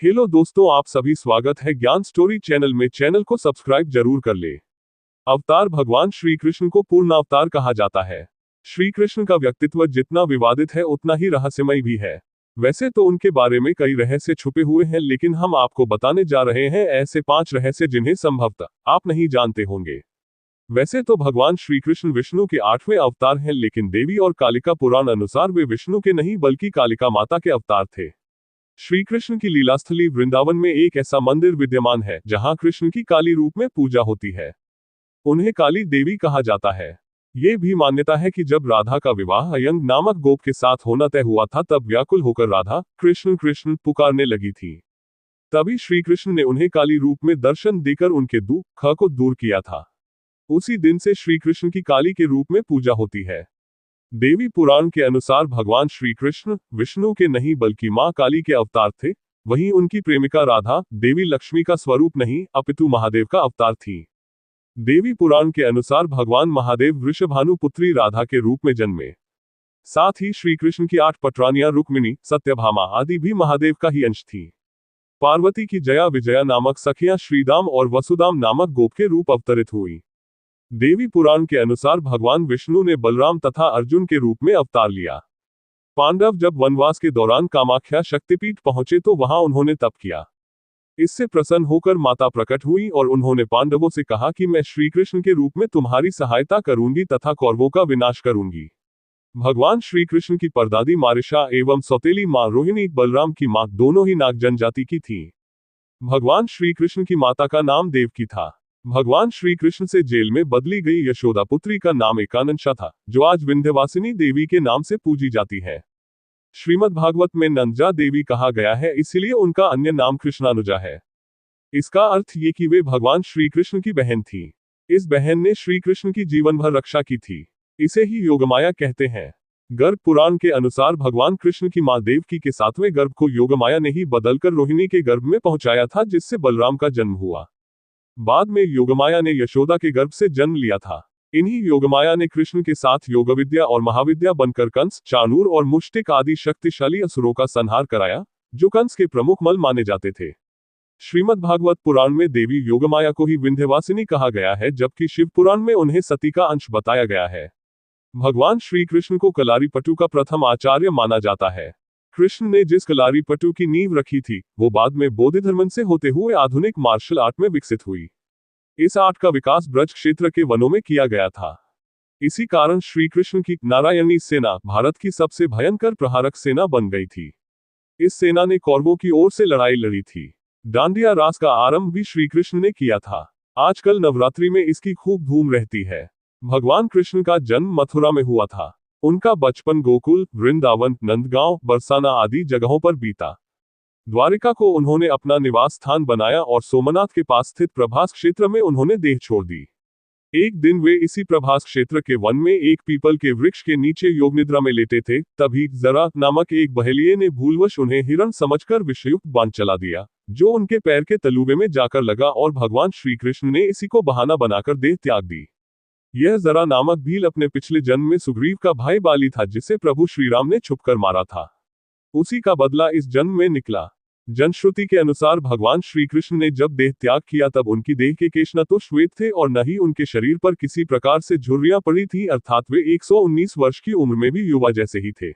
Hello दोस्तों, आप सभी स्वागत है ज्ञान स्टोरी चैनल में। चैनल को सब्सक्राइब जरूर कर ले। अवतार भगवान श्री कृष्ण को पूर्ण अवतार कहा जाता है। श्री कृष्ण का व्यक्तित्व जितना विवादित है उतना ही रहस्यमय भी है। वैसे तो उनके बारे में कई रहस्य छुपे हुए हैं, लेकिन हम आपको बताने जा रहे हैं ऐसे 5 रहस्य जिन्हें संभवतः आप नहीं जानते होंगे। वैसे तो भगवान श्री कृष्ण विष्णु के 8वें अवतार हैं, लेकिन देवी और कालिका पुराण अनुसार वे विष्णु के नहीं बल्कि कालिका माता के अवतार थे। श्री कृष्ण की लीलास्थली वृंदावन में एक ऐसा मंदिर विद्यमान है जहां कृष्ण की काली रूप में पूजा होती है। उन्हें काली देवी कहा जाता है। ये भी मान्यता है कि जब राधा का विवाह अयंग नामक गोप के साथ होना तय हुआ था, तब व्याकुल होकर राधा कृष्ण कृष्ण पुकारने लगी थी। तभी श्री कृष्ण ने उन्हें काली रूप में दर्शन देकर उनके दुख को दूर किया था। उसी दिन से श्री कृष्ण की काली के रूप में पूजा होती है। देवी पुराण के अनुसार भगवान श्री कृष्ण विष्णु के नहीं बल्कि मां काली के अवतार थे। वहीं उनकी प्रेमिका राधा देवी लक्ष्मी का स्वरूप नहीं अपितु महादेव का अवतार थी। देवी पुराण के अनुसार भगवान महादेव वृषभानु पुत्री राधा के रूप में जन्मे। साथ ही श्री कृष्ण की 8 पटरानियां रुक्मिणी, सत्यभामा आदि भी महादेव का ही अंश थी। पार्वती की जया विजया नामक सखियां श्रीदाम और वसुदाम नामक गोप के रूप अवतरित हुई। देवी पुराण के अनुसार भगवान विष्णु ने बलराम तथा अर्जुन के रूप में अवतार लिया। पांडव जब वनवास के दौरान कामाख्या शक्तिपीठ पहुंचे तो वहां उन्होंने तप किया। इससे प्रसन्न होकर माता प्रकट हुई और उन्होंने पांडवों से कहा कि मैं श्री कृष्ण के रूप में तुम्हारी सहायता करूंगी तथा कौरवों का विनाश करूंगी। भगवान श्री कृष्ण की परदादी मारिशा एवं सौतेली मां रोहिणी बलराम की मां दोनों ही नाग जनजाति की थी। भगवान श्री कृष्ण की माता का नाम देवकी था। भगवान श्री कृष्ण से जेल में बदली गई यशोदा पुत्री का नाम एकानंशा था, जो आज विंध्यवासिनी देवी के नाम से पूजी जाती है। श्रीमद् भागवत में नंदा देवी कहा गया है, इसलिए उनका अन्य नाम कृष्णानुजा है। इसका अर्थ ये कि वे भगवान श्री कृष्ण की बहन थी। इस बहन ने श्री कृष्ण की जीवन भर रक्षा की थी। इसे ही योगमाया कहते हैं। गर्भ पुराण के अनुसार भगवान कृष्ण की मां देवकी के 7वें गर्भ को योगमाया ने ही बदलकर रोहिणी के गर्भ में पहुंचाया था, जिससे बलराम का जन्म हुआ। बाद में योगमाया ने यशोदा के गर्भ से जन्म लिया था। इन्हीं योगमाया ने कृष्ण के साथ योगविद्या और महाविद्या बनकर कंस, चाणूर और मुष्टिक आदि शक्तिशाली असुरों का संहार कराया, जो कंस के प्रमुख मल माने जाते थे। श्रीमद् भागवत पुराण में देवी योगमाया को ही विंध्यवासिनी कहा गया है, जबकि शिव पुराण में उन्हें सती का अंश बताया गया है। भगवान श्री कृष्ण को कलारीपटु का प्रथम आचार्य माना जाता है। कृष्ण ने जिस कलारीपटु की नींव रखी थी, वो बाद में बोधिधर्म से होते हुए आधुनिक मार्शल आर्ट में विकसित हुई। इस आर्ट का विकास ब्रज क्षेत्र के वनों में किया गया था। इसी कारण श्री कृष्ण की नारायणी सेना भारत की सबसे भयंकर प्रहारक सेना बन गई थी। इस सेना ने कौरवों की ओर से लड़ाई लड़ी थी। डांडिया रास का आरंभ भी श्री कृष्ण ने किया था। आजकल नवरात्रि में इसकी खूब धूम रहती है। भगवान कृष्ण का जन्म मथुरा में हुआ था। उनका बचपन गोकुल, वृंदावन, नंदगांव, बरसाना आदि जगहों पर बीता। द्वारिका को उन्होंने अपना निवास स्थान बनाया और सोमनाथ के पास स्थित प्रभास क्षेत्र में उन्होंने देह छोड़ दी। एक दिन वे इसी प्रभास क्षेत्र के वन में एक पीपल के वृक्ष के नीचे योग निद्रा में लेटे थे। तभी जरा नामक एक बहेलिये ने भूलवश उन्हें हिरण समझकर विषयुक्त बाण चला दिया, जो उनके पैर के तलुबे में जाकर लगा और भगवान श्री कृष्ण ने इसी को बहाना बनाकर देह त्याग दी। यह जरा नामक भील अपने पिछले जन्म में सुग्रीव का भाई बाली था, जिसे प्रभु श्रीराम ने छुपकर मारा था। उसी का बदला इस जन्म में निकला। जनश्रुति के अनुसार भगवान श्री कृष्ण ने जब देह त्याग किया तब उनकी देह के केश न तो श्वेत थे और न ही उनके शरीर पर किसी प्रकार से झुर्रियां पड़ी थी, अर्थात वे 119 वर्ष की उम्र में भी युवा जैसे ही थे।